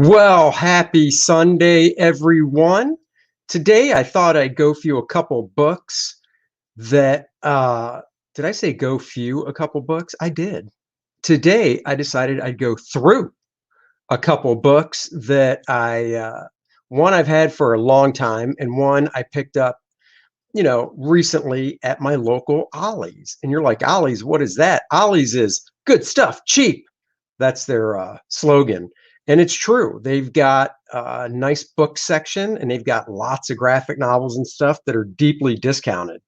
Well, happy Sunday, everyone. Today I thought I'd go through a couple books that did I say go through a couple books? I did. Today I decided I'd go through a couple books that one I've had for a long time and one I picked up, recently at my local Ollie's. And you're like, Ollie's, what is that? Ollie's is good stuff, cheap. That's their slogan. And it's true. They've got a nice book section and they've got lots of graphic novels and stuff that are deeply discounted.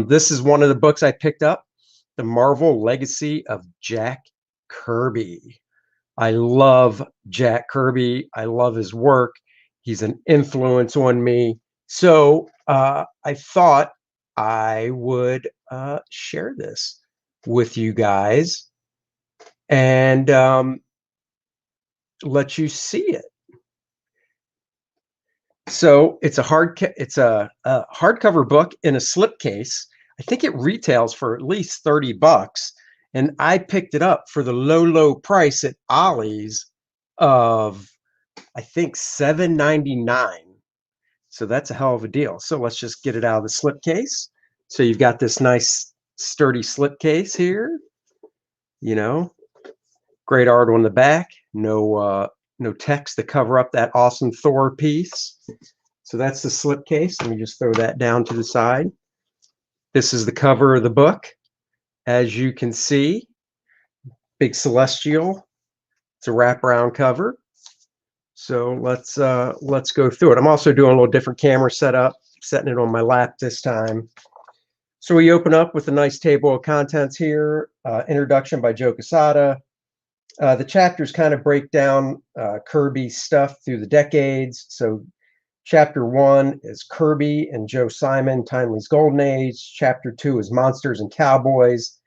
This is one of the books I picked up, The Marvel Legacy of Jack Kirby. I love Jack Kirby. I love his work. He's an influence on me. So I thought I would share this with you guys and let you see it. So it's a hardcover book in a slipcase. I think it retails for at least 30 bucks. And I picked it up for the low price at Ollie's of, I think, $7.99. So that's a hell of a deal. So let's just get it out of the slipcase. So you've got this nice sturdy slipcase here, great art on the back, no text to cover up that awesome Thor piece. So that's the slipcase. Let me just throw that down to the side. This is the cover of the book. As you can see, big celestial. It's a wraparound cover. So let's go through it. I'm also doing a little different camera setup, setting it on my lap this time. So we open up with a nice table of contents here. Introduction by Joe Quesada. The chapters kind of break down Kirby's stuff through the decades. So chapter 1 is Kirby and Joe Simon, Timely's Golden Age. Chapter 2 is Monsters and Cowboys.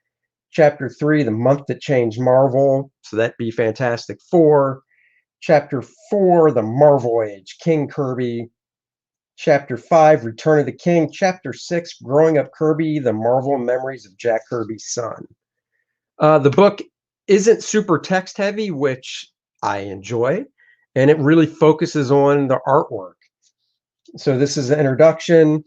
Chapter 3, The Month That Changed Marvel. So that'd be Fantastic Four. Chapter 4, The Marvel Age, King Kirby. Chapter 5, Return of the King. Chapter 6, Growing Up Kirby, The Marvel Memories of Jack Kirby's Son. The book isn't super text heavy, which I enjoy, and it really focuses on the artwork. So this is the introduction.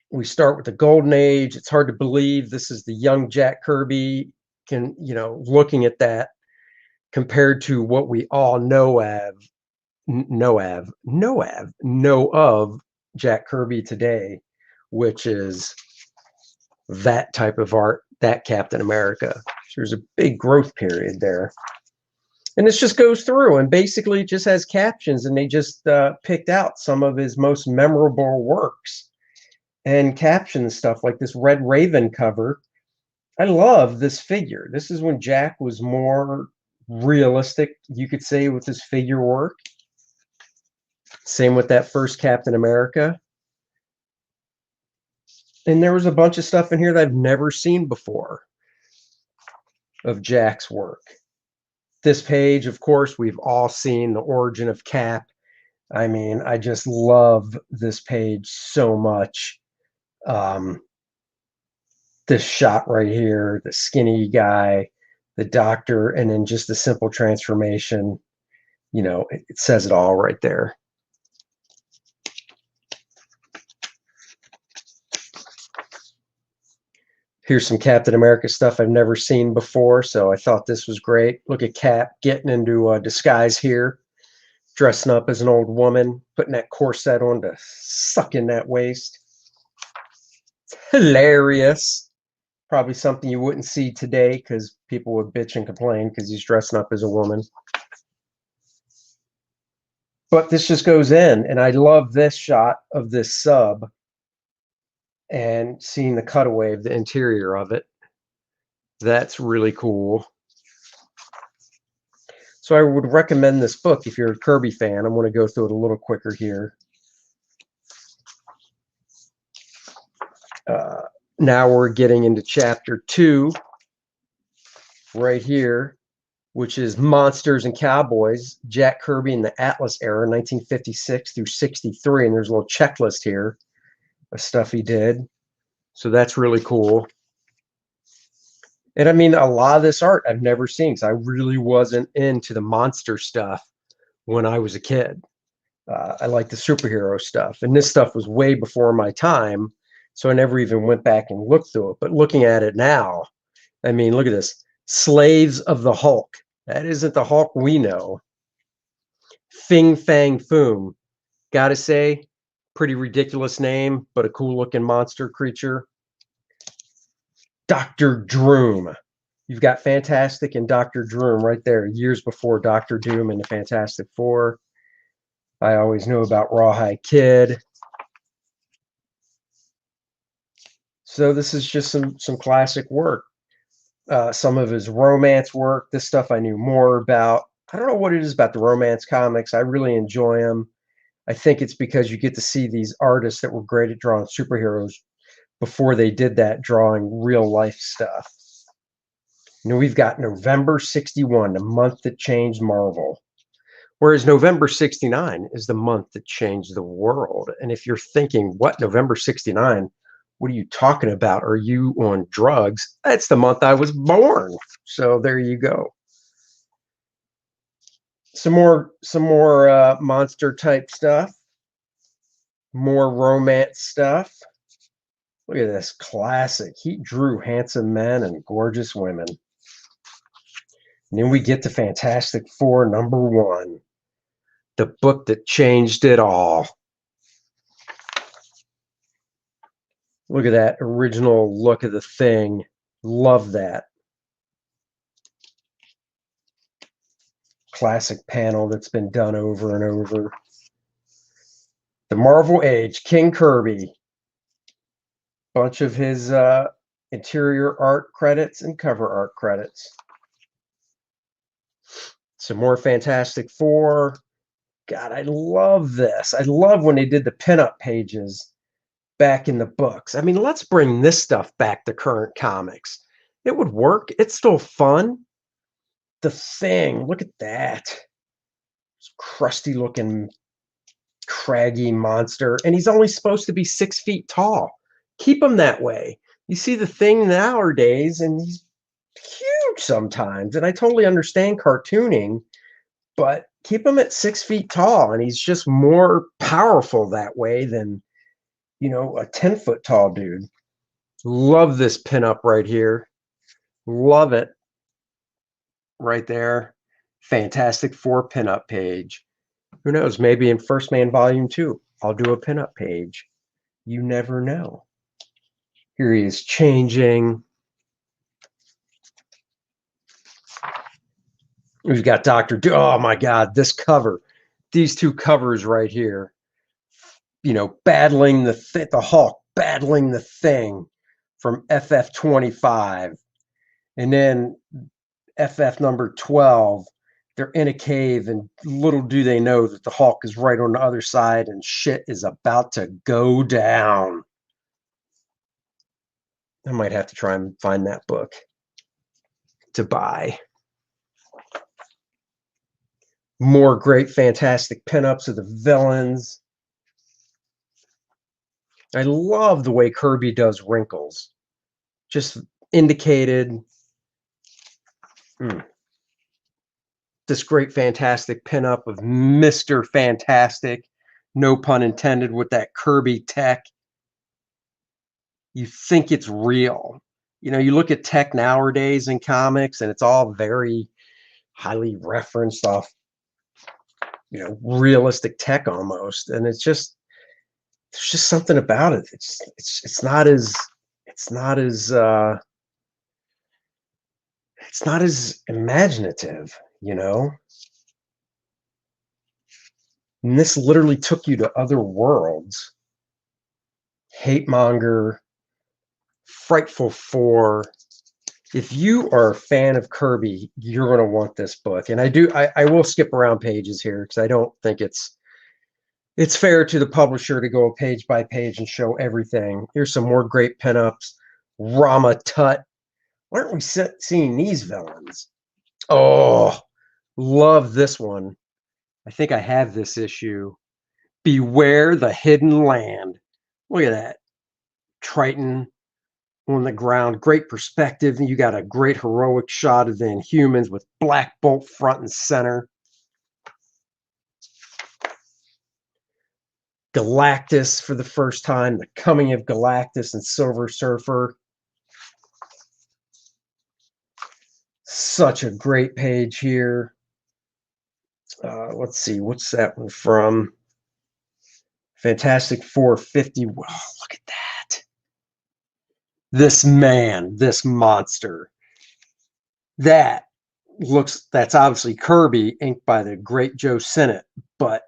We start with the Golden Age. It's hard to believe this is the young Jack Kirby, looking at that compared to what we all know of Jack Kirby today, which is that type of art, that Captain America. So there's a big growth period there. And this just goes through and basically just has captions, and they just picked out some of his most memorable works and caption stuff like this Red Raven cover. I love this figure. This is when Jack was more realistic, you could say, with his figure work. Same with that first Captain America. And there was a bunch of stuff in here that I've never seen before of Jack's work. This page, of course, we've all seen the origin of Cap. I mean, I just love this page so much. This shot right here, the skinny guy, the doctor, and then just the simple transformation. It says it all right there. Here's some Captain America stuff I've never seen before, so I thought this was great. Look at Cap getting into a disguise here, dressing up as an old woman, putting that corset on to suck in that waist. It's hilarious. Probably something you wouldn't see today because people would bitch and complain because he's dressing up as a woman. But this just goes in, and I love this shot of this sub and seeing the cutaway of the interior of it. That's really cool. So I would recommend this book if you're a Kirby fan. I'm going to go through it a little quicker here. Now we're getting into chapter 2 right here, which is Monsters and Cowboys, Jack Kirby in the Atlas era, 1956 through 63. And there's a little checklist here of stuff he did. So that's really cool. And I mean, a lot of this art I've never seen because I really wasn't into the monster stuff when I was a kid. I like the superhero stuff, and this stuff was way before my time, so I never even went back and looked through it. But looking at it now, I mean, look at this. Slaves of the Hulk. That isn't the Hulk we know. Fing Fang Foom. Gotta say, pretty ridiculous name, but a cool looking monster creature. Dr. Droom. You've got Fantastic and Dr. Droom right there, years before Dr. Doom and the Fantastic Four. I always knew about Rawhide Kid. So this is just some classic work. Some of his romance work. This stuff I knew more about. I don't know what it is about the romance comics. I really enjoy them. I think it's because you get to see these artists that were great at drawing superheroes before they did that, drawing real life stuff. You know, we've got November 61, the month that changed Marvel. Whereas November 69 is the month that changed the world. And if you're thinking, what, November 69? What are you talking about? Are you on drugs? That's the month I was born. So there you go. Some more monster type stuff. More romance stuff. Look at this classic. He drew handsome men and gorgeous women. And then we get to Fantastic Four #1. The book that changed it all. Look at that original look of the Thing. Love that. Classic panel that's been done over and over. The Marvel Age, King Kirby. Bunch of his interior art credits and cover art credits. Some more Fantastic Four. God, I love this. I love when they did the pinup pages back in the books. I mean, let's bring this stuff back to current comics. It would work. It's still fun. The Thing, look at that. Crusty looking, craggy monster. And he's only supposed to be 6 feet tall. Keep him that way. You see the Thing nowadays, and he's huge sometimes. And I totally understand cartooning, but keep him at 6 feet tall. And he's just more powerful that way than, you know, a 10-foot tall dude. Love this pinup right here. Love it. Right there. Fantastic Four pinup page. Who knows? Maybe in First Man Volume 2, I'll do a pinup page. You never know. Here he is changing. We've got Dr. Oh my God, this cover. These two covers right here. You know, battling the Hulk, battling the Thing from FF25. And then FF number 12, they're in a cave, and little do they know that the Hulk is right on the other side, and shit is about to go down. I might have to try and find that book to buy. More great, fantastic pinups of the villains. I love the way Kirby does wrinkles. Just indicated. This great, fantastic pinup of Mr. Fantastic. No pun intended with that Kirby tech. You think it's real. You know, you look at tech nowadays in comics, and it's all very highly referenced off, you know, realistic tech almost. And it's just, there's just something about it. It's not as imaginative, you know. And this literally took you to other worlds. Hate Monger, Frightful Four. If you are a fan of Kirby, you're going to want this book. And I will skip around pages here because I don't think it's fair to the publisher to go page by page and show everything. Here's some more great pinups. Rama Tut. Why aren't we seeing these villains? Oh, love this one. I think I have this issue. Beware the Hidden Land. Look at that. Triton on the ground. Great perspective. And you got a great heroic shot of the Inhumans with Black Bolt front and center. Galactus for the first time. The coming of Galactus and Silver Surfer. Such a great page here. Let's see, what's that one from? Fantastic Four 50. Wow, look at that. This man, this monster. That's obviously Kirby, inked by the great Joe Sinnott, but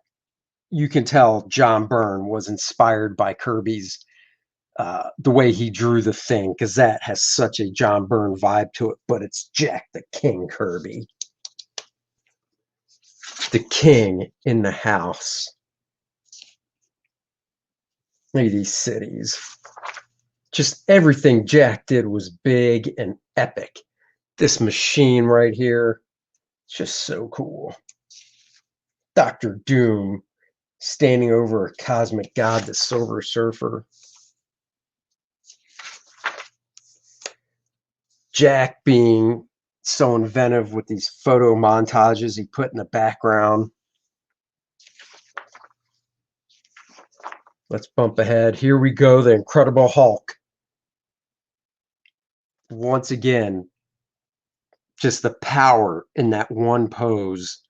you can tell John Byrne was inspired by Kirby's, the way he drew the Thing, because that has such a John Byrne vibe to it, but it's Jack the King Kirby. The king in the house. Look at these cities. Just everything Jack did was big and epic. This machine right here, just so cool. Dr. Doom standing over a cosmic god, the Silver Surfer. Jack being so inventive with these photo montages he put in the background. Let's bump ahead. Here we go, the Incredible Hulk. Once again, just the power in that one pose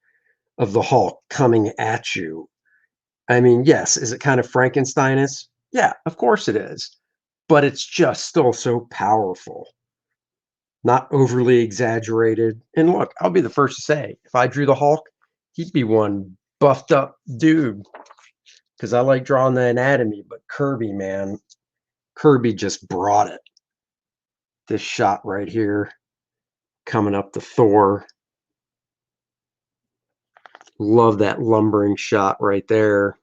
of the Hulk coming at you. I mean, yes, is it kind of Frankenstein-esque? Yeah, of course it is. But it's just still so powerful. Not overly exaggerated. And look, I'll be the first to say, if I drew the Hulk, he'd be one buffed up dude. Because I like drawing the anatomy, but Kirby, man, Kirby just brought it. This shot right here, coming up to Thor. Love that lumbering shot right there.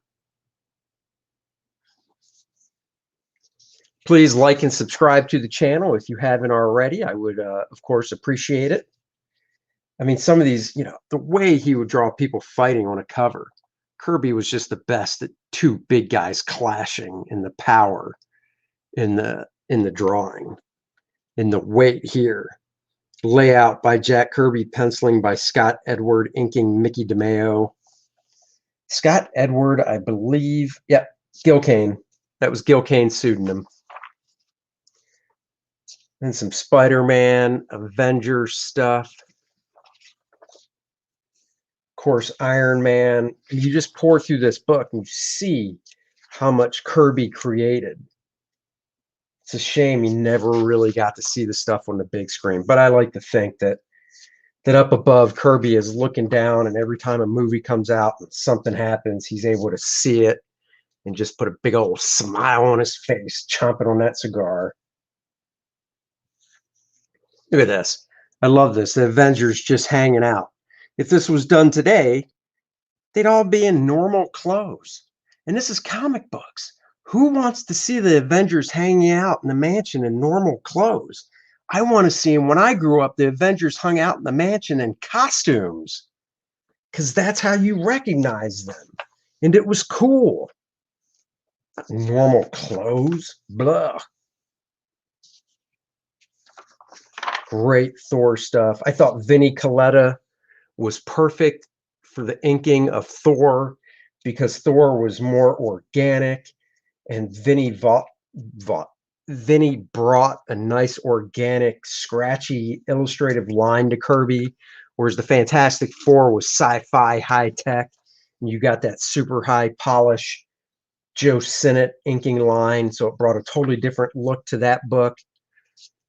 Please like and subscribe to the channel if you haven't already. I would, of course, appreciate it. I mean, some of these, the way he would draw people fighting on a cover. Kirby was just the best at two big guys clashing in the power in the drawing. In the weight here. Layout by Jack Kirby, penciling by Scott Edward, inking Mickey DeMeo. Scott Edward, I believe, yep, Gil Kane. That was Gil Kane's pseudonym. And some Spider-Man, Avengers stuff. Of course, Iron Man. You just pour through this book and you see how much Kirby created. It's a shame you never really got to see the stuff on the big screen. But I like to think that up above, Kirby is looking down, and every time a movie comes out and something happens, he's able to see it and just put a big old smile on his face, chomping on that cigar. Look at this. I love this. The Avengers just hanging out. If this was done today, they'd all be in normal clothes. And this is comic books. Who wants to see the Avengers hanging out in the mansion in normal clothes? I want to see them. When I grew up, the Avengers hung out in the mansion in costumes because that's how you recognize them. And it was cool. Normal clothes? Blah. Great Thor stuff. I thought Vinnie Coletta was perfect for the inking of Thor because Thor was more organic. And Vinny brought a nice, organic, scratchy, illustrative line to Kirby, whereas the Fantastic Four was sci-fi, high-tech, and you got that super high polish Joe Sinnott inking line, so it brought a totally different look to that book,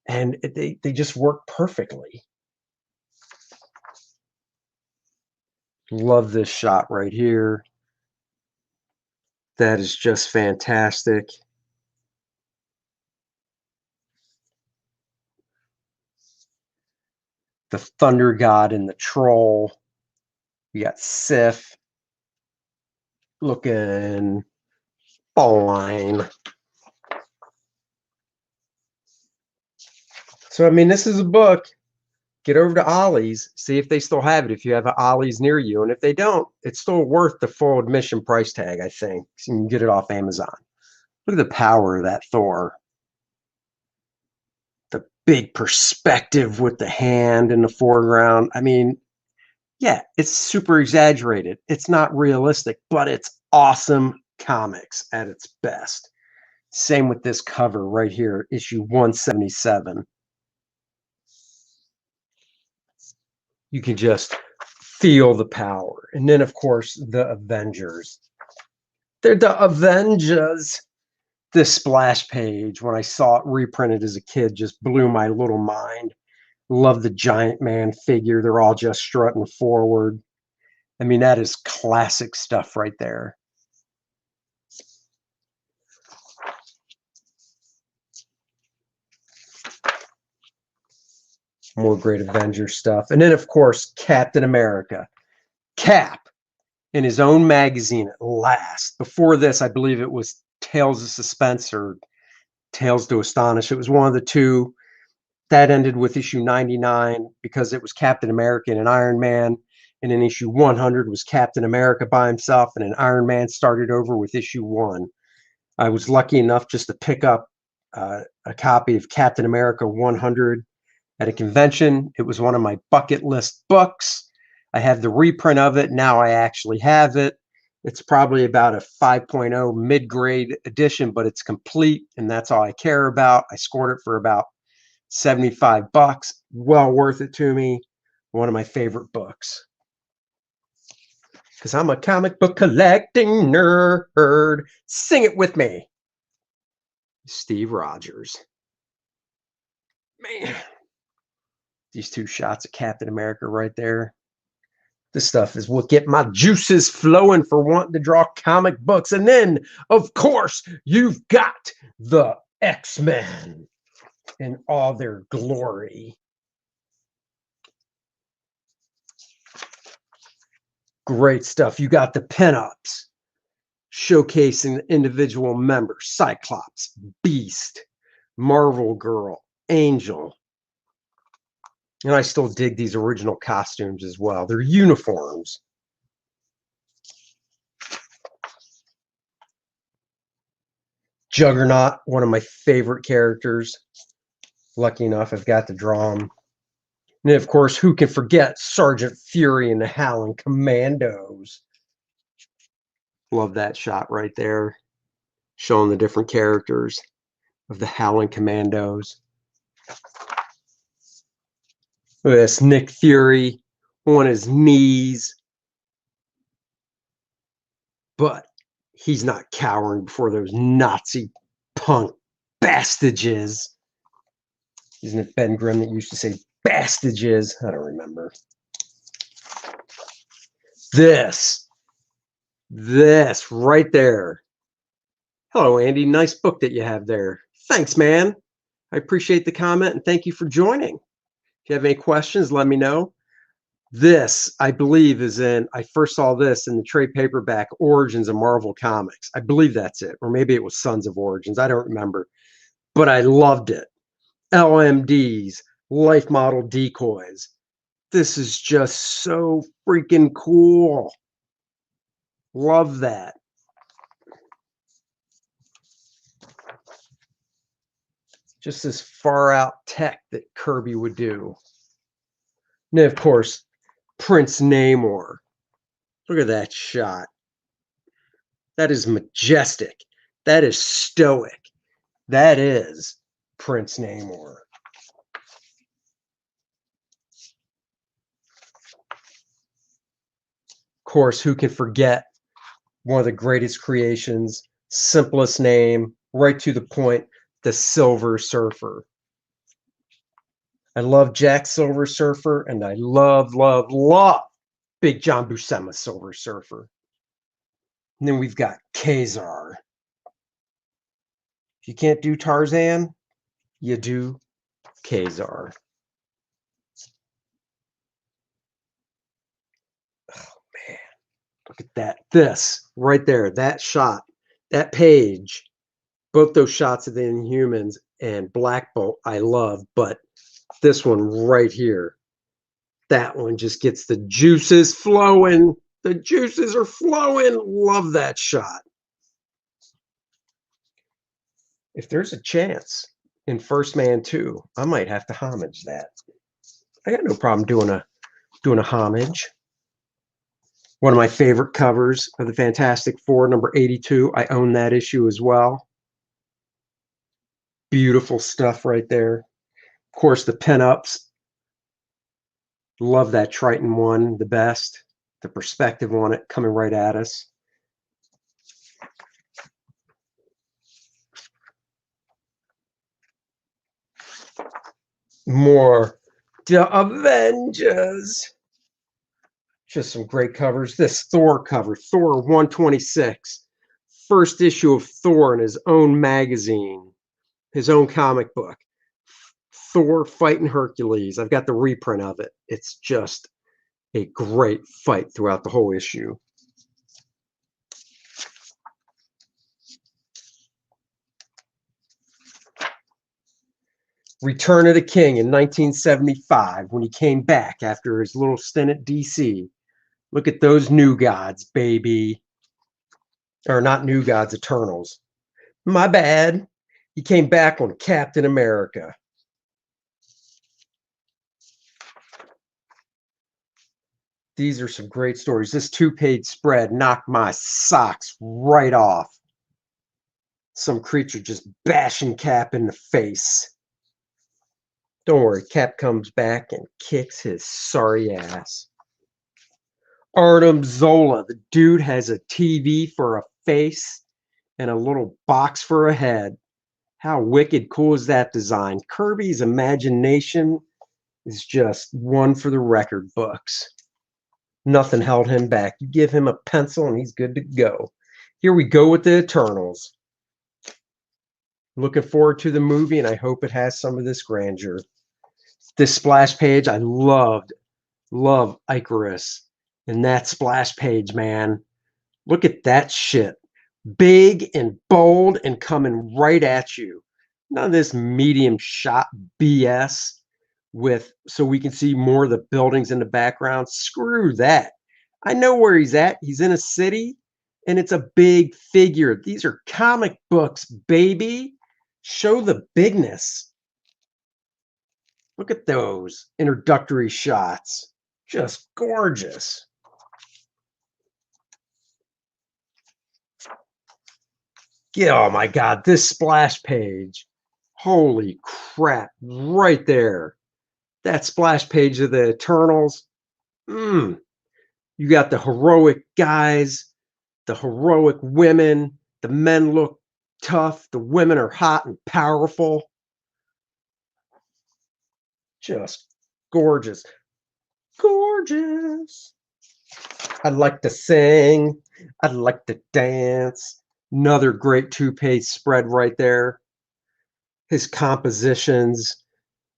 and they just worked perfectly. Love this shot right here. That is just fantastic. The Thunder God and the Troll. We got Sif looking fine. So, I mean, this is a book. Get over to Ollie's, see if they still have it, if you have an Ollie's near you. And if they don't, it's still worth the full admission price tag, I think. So you can get it off Amazon. Look at the power of that Thor. big perspective with the hand in the foreground. I mean, yeah, it's super exaggerated. It's not realistic, but it's awesome comics at its best. Same with this cover right here, issue 177. You can just feel the power. And then, of course, the Avengers. They're the Avengers. This splash page, when I saw it reprinted as a kid, just blew my little mind. Love the giant man figure. They're all just strutting forward. I mean, that is classic stuff right there. More great Avengers stuff. And then, of course, Captain America. Cap in his own magazine at last. Before this, I believe it was Tales of Suspense or Tales to Astonish. It was one of the two. That ended with issue 99 because it was Captain America and an Iron Man. And in issue 100 was Captain America by himself, and an Iron Man started over with issue 1. I was lucky enough just to pick up a copy of Captain America 100 at a convention. It was one of my bucket list books. I have the reprint of it. Now I actually have it. It's probably about a 5.0 mid-grade edition, but it's complete, and that's all I care about. I scored it for about $75. Well worth it to me. One of my favorite books. Because I'm a comic book collecting nerd. Sing it with me. Steve Rogers. Man. These two shots of Captain America right there. This stuff is what get my juices flowing for wanting to draw comic books. And then, of course, you've got the X-Men in all their glory. Great stuff. You got the pinups showcasing the individual members: Cyclops, Beast, Marvel Girl, Angel. And I still dig these original costumes as well. They're uniforms. Juggernaut, one of my favorite characters. Lucky enough, I've got to draw him. And of course, who can forget Sergeant Fury and the Howling Commandos? Love that shot right there, showing the different characters of the Howling Commandos. Look at this, Nick Fury on his knees. But he's not cowering before those Nazi punk bastages. Isn't it Ben Grimm that used to say bastages? I don't remember. This right there. Hello, Andy. Nice book that you have there. Thanks, man. I appreciate the comment, and thank you for joining. If you have any questions, let me know. This, I believe, is in, I first saw this in the trade paperback Origins of Marvel Comics. I believe that's it. Or maybe it was Sons of Origins. I don't remember. But I loved it. LMDs, life model decoys. This is just so freaking cool. Love that. Just this far out tech that Kirby would do. And then, of course, Prince Namor. Look at that shot. That is majestic. That is stoic. That is Prince Namor. Of course, who can forget one of the greatest creations, simplest name, right to the point, the Silver Surfer. I love Jack Silver Surfer, and I love Big John Buscema Silver Surfer. And then we've got Kazar. If you can't do Tarzan, you do Kazar. Oh, man. Look at that. This right there, that shot, that page, both those shots of the Inhumans and Black Bolt, I love, but this one right here, that one just gets the juices flowing. The juices are flowing. Love that shot. If there's a chance in First Man 2. I might have to homage that. I got no problem doing a homage. One of my favorite covers of the Fantastic Four, number 82. I own that issue as well. Beautiful stuff right there. Of course, the pinups. Love that Triton one the best. The perspective on it coming right at us. More The Avengers. Just some great covers. This Thor cover, Thor 126. First issue of Thor in his own magazine, his own comic book. Thor fighting Hercules. I've got the reprint of it. It's just a great fight throughout the whole issue. Return of the King in 1975 when he came back after his little stint at DC. Look at those New Gods, baby. Or not New Gods, Eternals. My bad. He came back on Captain America. These are some great stories. This 2-page spread knocked my socks right off. Some creature just bashing Cap in the face. Don't worry, Cap comes back and kicks his sorry ass. Artem Zola, the dude has a TV for a face and a little box for a head. How wicked cool is that design? Kirby's imagination is just one for the record books. Nothing held him back. You give him a pencil and he's good to go. Here we go with the Eternals. Looking forward to the movie, and I hope it has some of this grandeur. This splash page, I love Icarus. And that splash page, man. Look at that shit. Big and bold and coming right at you. None of this medium shot BS with so we can see more of the buildings in the background. Screw that. I know where he's at. He's in a city and it's a big figure. These are comic books, baby. Show the bigness. Look at those introductory shots. Just gorgeous. Oh my God, this splash page. Holy crap, right there. That splash page of the Eternals. You got the heroic guys, the heroic women. The men look tough. The women are hot and powerful. Just gorgeous. Gorgeous. I'd like to sing. I'd like to dance. Another great 2-page spread right there. His compositions,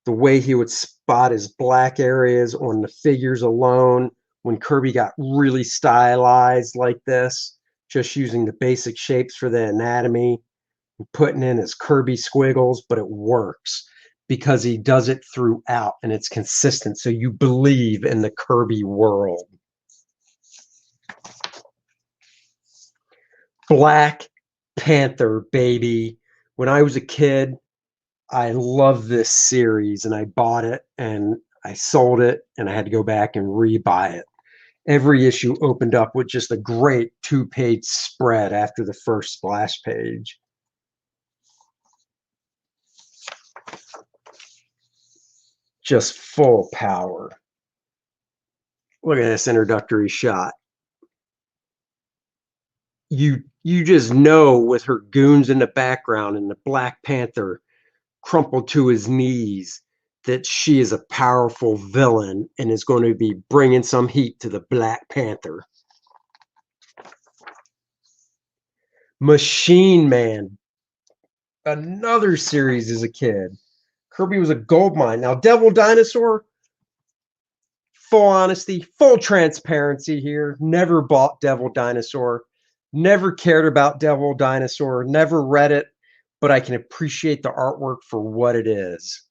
the way he would spot his black areas on the figures alone when Kirby got really stylized like this, just using the basic shapes for the anatomy and putting in his Kirby squiggles, but it works because he does it throughout and it's consistent, so you believe in the Kirby world. Black Panther, baby. When I was a kid, I loved this series and I bought it and I sold it and I had to go back and rebuy it. Every issue opened up with just a great 2-page spread after the first splash page. Just full power. Look at this introductory shot. You just know with her goons in the background and the Black Panther crumpled to his knees that she is a powerful villain and is going to be bringing some heat to the Black Panther. Machine Man. Another series as a kid. Kirby was a gold mine. Now, Devil Dinosaur, full honesty, full transparency here. Never bought Devil Dinosaur. Never cared about Devil Dinosaur. Never read it. But I can appreciate the artwork for what it is.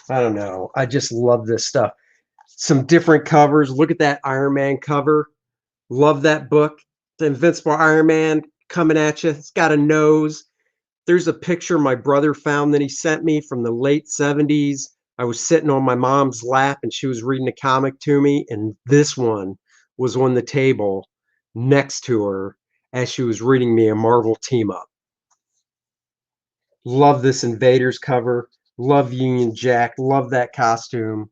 I don't know. I just love this stuff. Some different covers. Look at that Iron Man cover. Love that book. The Invincible Iron Man coming at you. It's got a nose. There's a picture my brother found that he sent me from the late 70s. I was sitting on my mom's lap and she was reading a comic to me, and this one was on the table next to her as she was reading me a Marvel team up. Love this Invaders cover. Love Union Jack. Love that costume.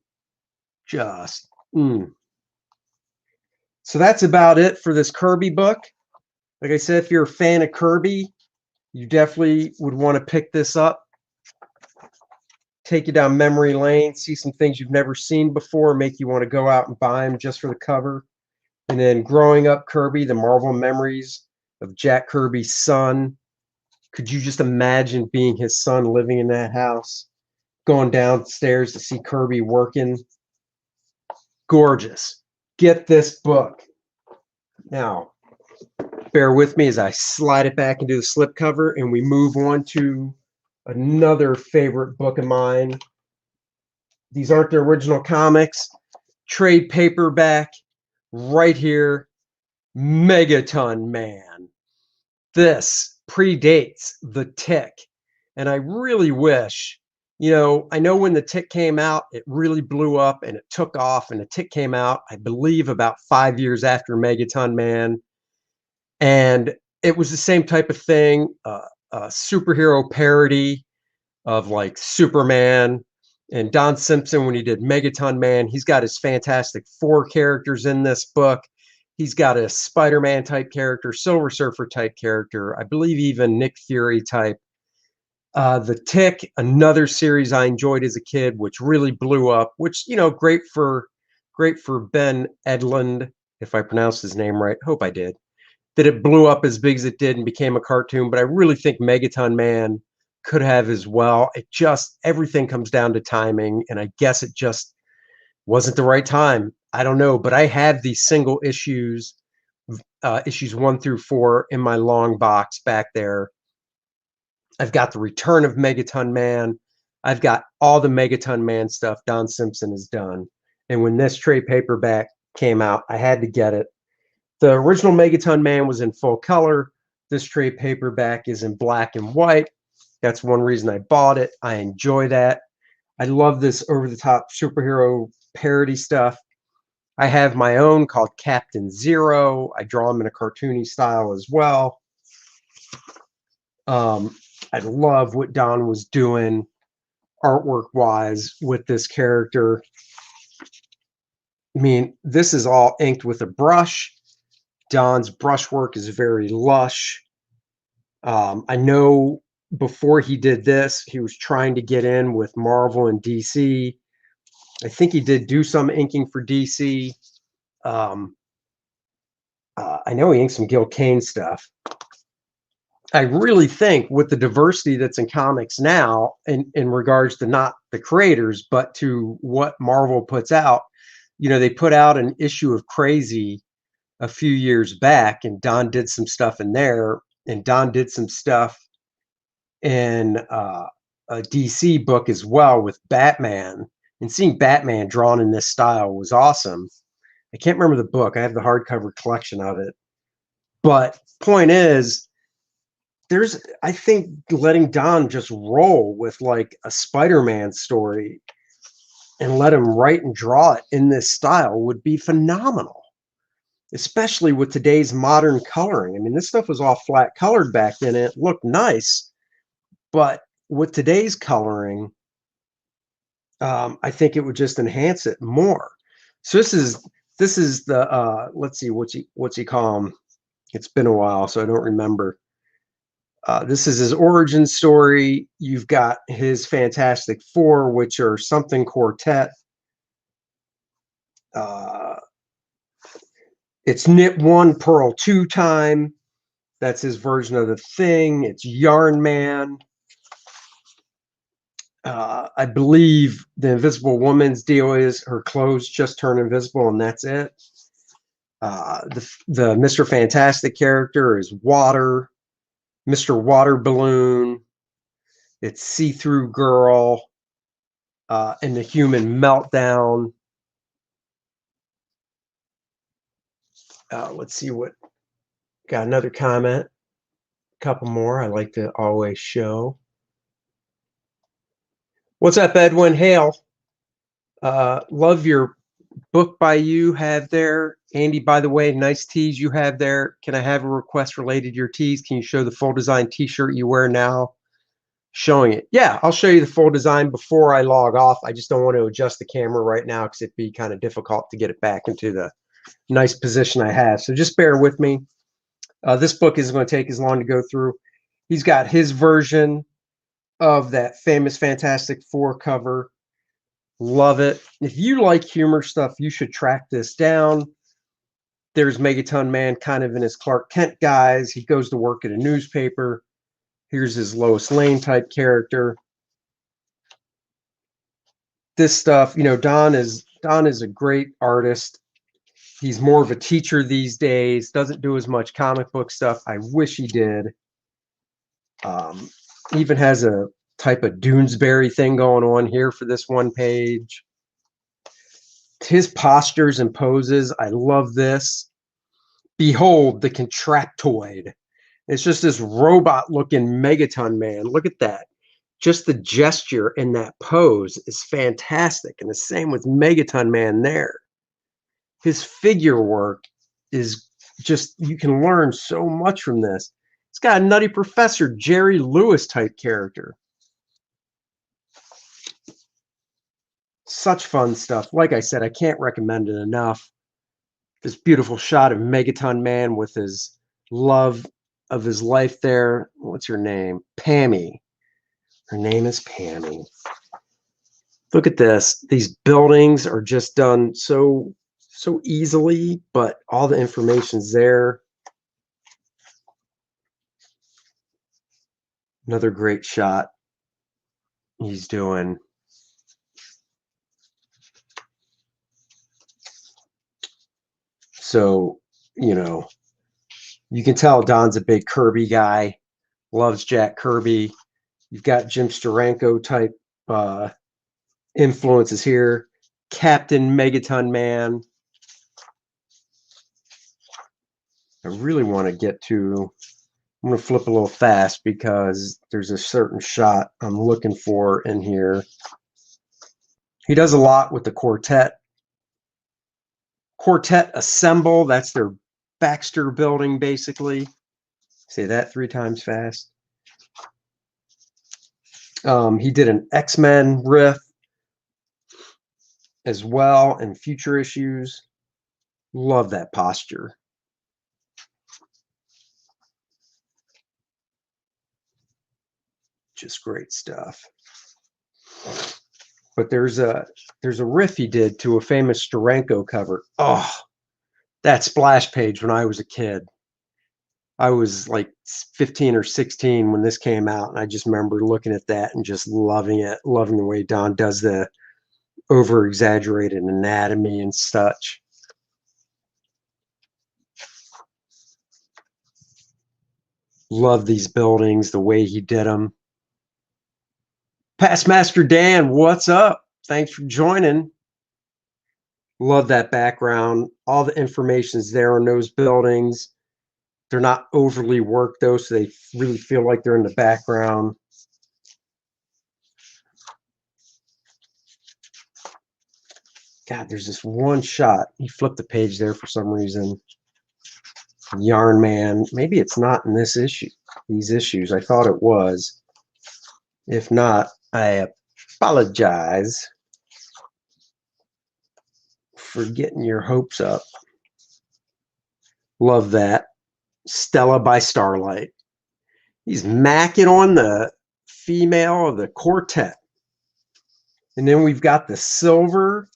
Just, So that's about it for this Kirby book. Like I said, if you're a fan of Kirby, you definitely would want to pick this up. Take you down memory lane, see some things you've never seen before, make you want to go out and buy them just for the cover. And then growing up Kirby, the Marvel memories of Jack Kirby's son. Could you just imagine being his son living in that house, going downstairs to see Kirby working? Gorgeous. Get this book. Now, bear with me as I slide it back into the slipcover and we move on to another favorite book of mine. These aren't the original comics. Trade paperback right here. Megaton Man. This predates The Tick. And I really wish, I know when The Tick came out, it really blew up and it took off. And The Tick came out, I believe, about 5 years after Megaton Man. And it was the same type of thing, a superhero parody of like Superman. And Don Simpson, when he did Megaton Man, he's got his Fantastic Four characters in this book. He's got a Spider-Man type character, Silver Surfer type character, I believe even Nick Fury type. The Tick, another series I enjoyed as a kid, which really blew up, which, great for Ben Edlund, if I pronounced his name right. Hope I did. That it blew up as big as it did and became a cartoon, but I really think Megaton Man could have as well. It just, everything comes down to timing, and I guess it just wasn't the right time. I don't know, but I have these single issues, issues 1 through 4 in my long box back there. I've got the Return of Megaton Man. I've got all the Megaton Man stuff Don Simpson has done. And when this trade paperback came out, I had to get it. The original Megaton Man was in full color. This trade paperback is in black and white. That's one reason I bought it. I enjoy that. I love this over-the-top superhero parody stuff. I have my own called Captain Zero. I draw him in a cartoony style as well. I love what Don was doing artwork-wise with this character. I mean, this is all inked with a brush. Don's brushwork is very lush. I know before he did this, he was trying to get in with Marvel and DC. I think he did do some inking for DC. I know he inked some Gil Kane stuff. I really think with the diversity that's in comics now, in regards to not the creators, but to what Marvel puts out, they put out an issue of Crazy a few years back, and Don did some stuff in there, and Don did some stuff in a DC book as well with Batman. And seeing Batman drawn in this style was awesome. I can't remember the book. I have the hardcover collection of it. But point is, I think letting Don just roll with like a Spider-Man story and let him write and draw it in this style would be phenomenal, especially with today's modern coloring. I mean, this stuff was all flat colored back then. It looked nice, but with today's coloring, I think it would just enhance it more. So this is the let's see, what's he call him? It's been a while, so I don't remember. This is his origin story. You've got his Fantastic Four, which are something quartet. It's Knit 1, Pearl 2 time. That's his version of the Thing. It's Yarn Man. I believe the Invisible Woman's deal is her clothes just turn invisible, and that's it. The Mr. Fantastic character is Water. Mr. Water Balloon. It's See-Through Girl. And the Human Meltdown. Let's see what Got another comment. A couple more I like to always show. What's up, Edwin Hale? Love your book by you have there. Andy, by the way, nice tees you have there. Can I have a request related to your tees? Can you show the full design t-shirt you wear now? Showing it. Yeah, I'll show you the full design before I log off. I just don't want to adjust the camera right now because it'd be kind of difficult to get it back into the nice position I have. So just bear with me. This book isn't going to take as long to go through. He's got his version of that famous Fantastic Four cover. Love it. If you like humor stuff, you should track this down. There's Megaton Man kind of in his Clark Kent guise. He goes to work at a newspaper. Here's his Lois Lane type character. This stuff, you know, Don is a great artist. He's more of a teacher these days, doesn't do as much comic book stuff. I wish he did. Even has a type of Doonesbury thing going on here for this one page. His postures and poses, I love this. Behold the Contraptoid. It's just this robot-looking Megaton Man. Look at that. Just the gesture in that pose is fantastic. And the same with Megaton Man there. His figure work is just, you can learn so much from this. It's got a Nutty Professor, Jerry Lewis type character. Such fun stuff. Like I said, I can't recommend it enough. This beautiful shot of Megaton Man with his love of his life there. What's her name? Pammy. Her name is Pammy. Look at this. These buildings are just done so easily, but all the information's there. Another great shot he's doing. So, you know, you can tell Don's a big Kirby guy, loves Jack Kirby. You've got Jim Steranko type influences here. Captain Megaton Man. I really want to get to, I'm going to flip a little fast because there's a certain shot I'm looking for in here. He does a lot with the quartet. Quartet Assemble, that's their Baxter building, basically. Say that 3 times fast. He did an X-Men riff as well in future issues. Love that posture. Just great stuff. But there's a riff he did to a famous Steranko cover. Oh, that splash page when I was a kid. I was like 15 or 16 when this came out, and I just remember looking at that and just loving it, loving the way Don does the over-exaggerated anatomy and such. Love these buildings, the way he did them. Past Master Dan, what's up? Thanks for joining. Love that background. All the information's there on those buildings. They're not overly worked, though, so they really feel like they're in the background. God, there's this one shot. He flipped the page there for some reason. Yarn Man. Maybe it's not in this issue. These issues. I thought it was. If not, I apologize for getting your hopes up. Love that. Stella by Starlight. He's macking on the female of the quartet. And then we've got the silver.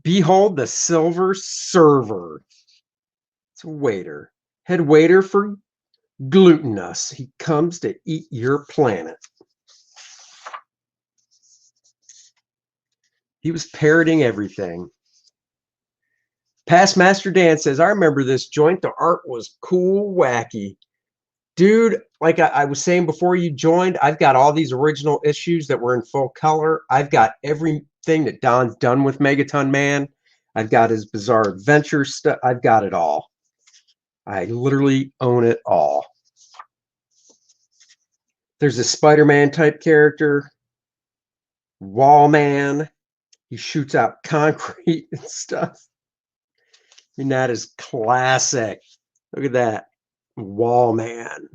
Behold the silver server. It's a waiter. Head waiter for Glutinous. He comes to eat your planet. He was parroting everything. Past Master Dan says, I remember this joint. The art was cool, wacky. Dude, like I was saying before you joined, I've got all these original issues that were in full color. I've got everything that Don's done with Megaton Man. I've got his Bizarre Adventure stuff. I've got it all. I literally own it all. There's a Spider-Man type character, Wall Man. He shoots out concrete and stuff. And that is classic. Look at that. Wall Man.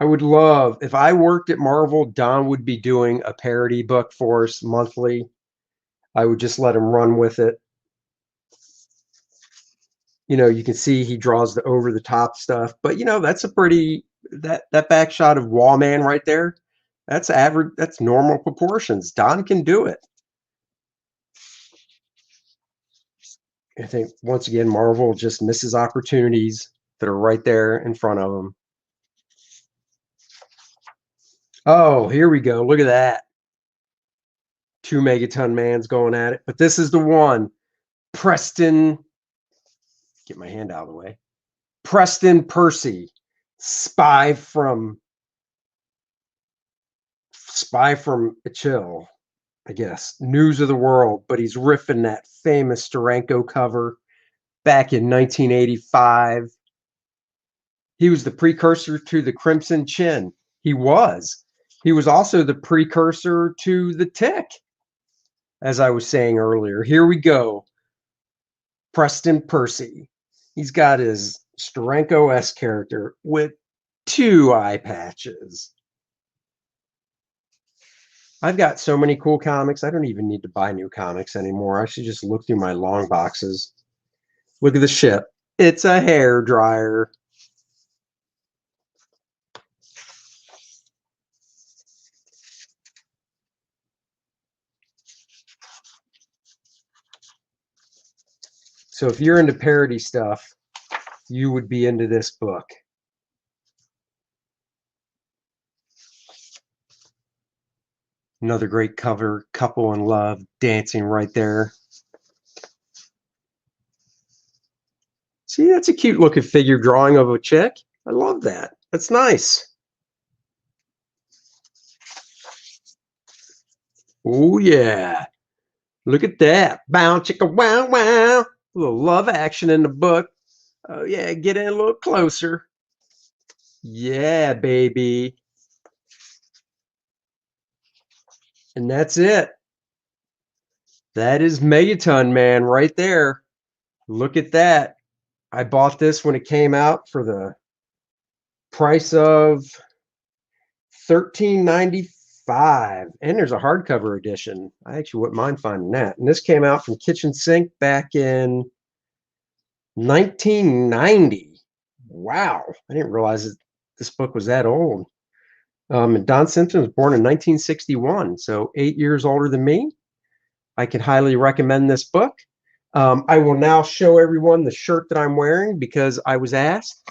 I would love, if I worked at Marvel, Don would be doing a parody book for us monthly. I would just let him run with it. You know, you can see he draws the over the top stuff, but you know, that's a pretty, that back shot of Wall Man right there, that's average, that's normal proportions. Don can do it. I think once again, Marvel just misses opportunities that are right there in front of them. Oh, here we go. Look at that. Two Megaton Mans going at it. But this is the one. Preston. Get my hand out of the way. Preston Percy. Spy from Chill, I guess. News of the World. But he's riffing that famous Steranko cover back in 1985. He was the precursor to the Crimson Chin. He was. He was also the precursor to the Tick, as I was saying earlier. Here we go. Preston Percy. He's got his Steranko-esque character with two eye patches. I've got so many cool comics. I don't even need to buy new comics anymore. I should just look through my long boxes. Look at the ship. It's a hair dryer. So if you're into parody stuff, you would be into this book. Another great cover, couple in love, dancing right there. See, that's a cute looking figure drawing of a chick. I love that. That's nice. Oh, yeah. Look at that. Bow, chicka, wow, wow. A little love action in the book. Oh, yeah. Get in a little closer. Yeah, baby. And that's it. That is Megaton Man right there. Look at that. I bought this when it came out for the price of $13.95, and there's a hardcover edition. I actually wouldn't mind finding that. And this came out from Kitchen Sink back in 1990. Wow, I didn't realize that this book was that old. And Don Simpson was born in 1961, so 8 years older than me. I can highly recommend this book. I will now show everyone the shirt that I'm wearing because I was asked.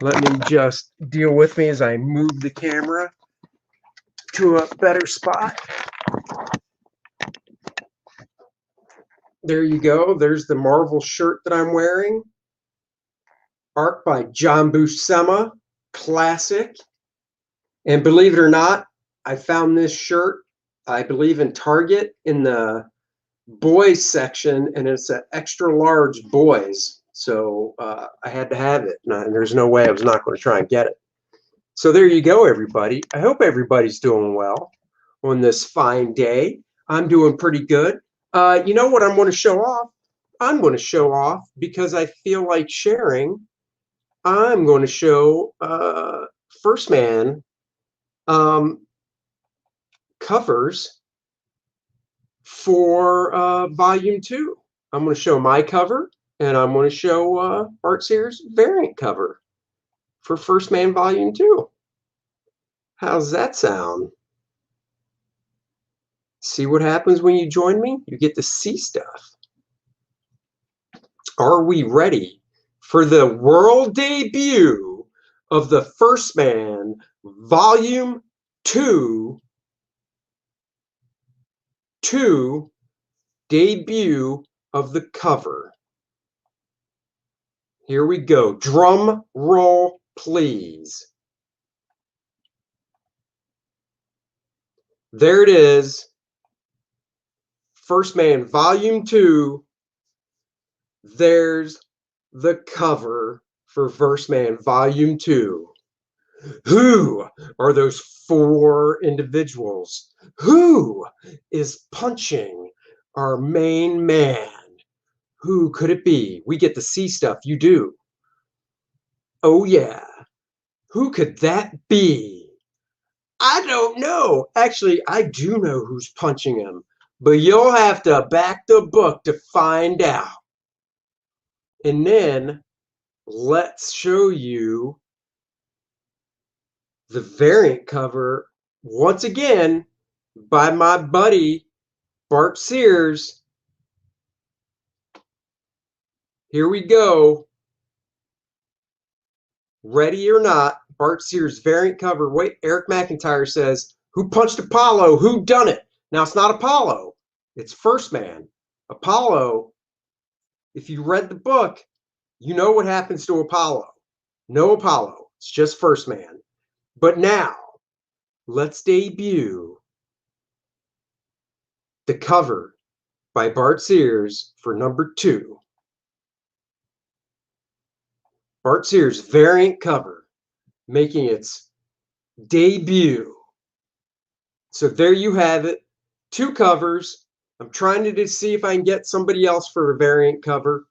Let me just deal with me as I move the camera to a better spot. There you go. There's the Marvel shirt that I'm wearing. Art by John Buscema. Classic. And believe it or not, I found this shirt, I believe, in Target in the boys section, and it's an extra large boys. So I had to have it. And there's no way I was not going to try and get it. So there you go, everybody. I hope everybody's doing well on this fine day. I'm doing pretty good. You know what I'm going to show off? I'm going to show off because I feel like sharing. I'm going to show First Man covers for volume 2. I'm going to show my cover, and I'm going to show Art Sears' variant cover for First Man volume 2. How's that sound? See what happens when you join me? You get to see stuff. Are we ready for the world debut of the First Man volume 2 debut of the cover? Here we go. Drum roll, please. There it is. First Man Volume 2 there's the cover for First Man Volume 2. Who are those 4 individuals? Who is punching our main man? Who could it be? We get to see stuff. You do. Oh, yeah. Who could that be? I don't know. Actually, I do know who's punching him, but you'll have to back the book to find out. And then let's show you the variant cover once again by my buddy Bart Sears. Here we go. Ready or not, Bart Sears variant cover. Wait, Eric McIntyre says, who punched Apollo? Who done it? Now, it's not Apollo. It's First Man. Apollo, if you read the book, you know what happens to Apollo. No Apollo. It's just First Man. But now, let's debut the cover by Bart Sears for number 2. Bart Sears variant cover making its debut. So there you have it. 2 covers. I'm trying to see if I can get somebody else for a variant cover.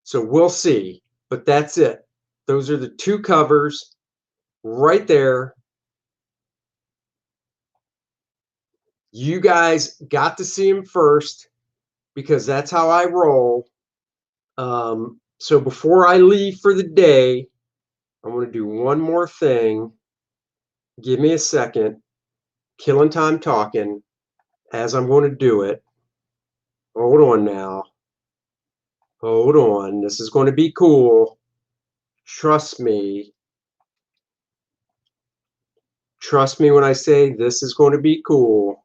So we'll see. But that's it. Those are the 2 covers right there. You guys got to see them first because that's how I roll. So before I leave for the day, I'm going to do one more thing. Give me a second. Killing time talking as I'm going to do it. Hold on now. Hold on. This is going to be cool. Trust me. Trust me when I say this is going to be cool.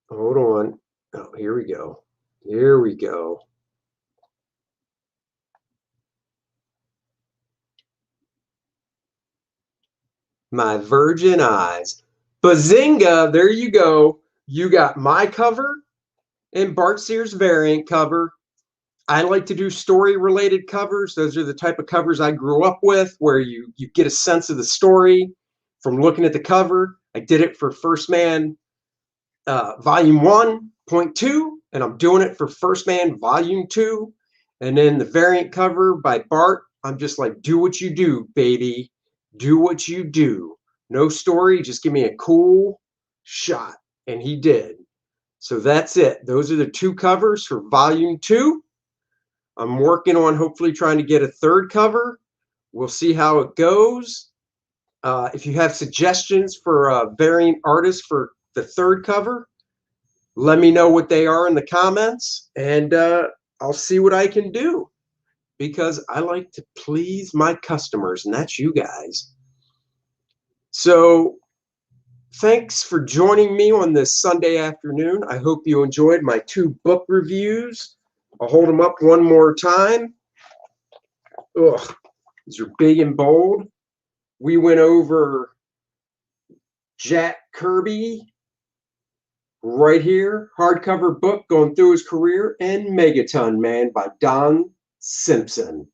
Hold on. Oh, here we go. Here we go. My virgin eyes. Bazinga! There you go. You got my cover and Bart Sears' variant cover. I like to do story-related covers. Those are the type of covers I grew up with, where you get a sense of the story from looking at the cover. I did it for First Man Volume 1.2, and I'm doing it for First Man Volume 2. And then the variant cover by Bart, I'm just like, do what you do, baby. Do what you do. No story, just give me a cool shot. And he did. So that's it. Those are the 2 covers for Volume 2. I'm working on hopefully trying to get a 3rd cover. We'll see how it goes. If you have suggestions for a variant artist for the 3rd cover, let me know what they are in the comments, and I'll see what I can do, because I like to please my customers, and that's you guys. So thanks for joining me on this Sunday afternoon. I hope you enjoyed my 2 book reviews. I'll hold them up one more time. Ugh, these are big and bold. We went over Jack Kirby right here, hardcover book going through his career, and Megaton Man by Don Simpson.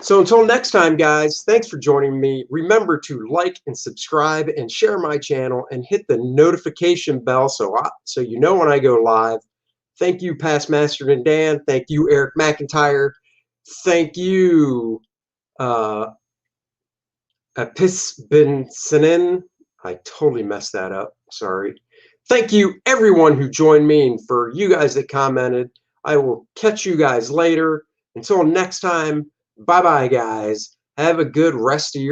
So until next time, guys, thanks for joining me. Remember to like and subscribe and share my channel and hit the notification bell so you know when I go live. Thank you, Past Master and Dan. Thank you, Eric McIntyre. Thank you, Apis Ben Sinin. I totally messed that up. Sorry. Thank you, everyone who joined me, and for you guys that commented. I will catch you guys later. Until next time, bye-bye, guys. Have a good rest of your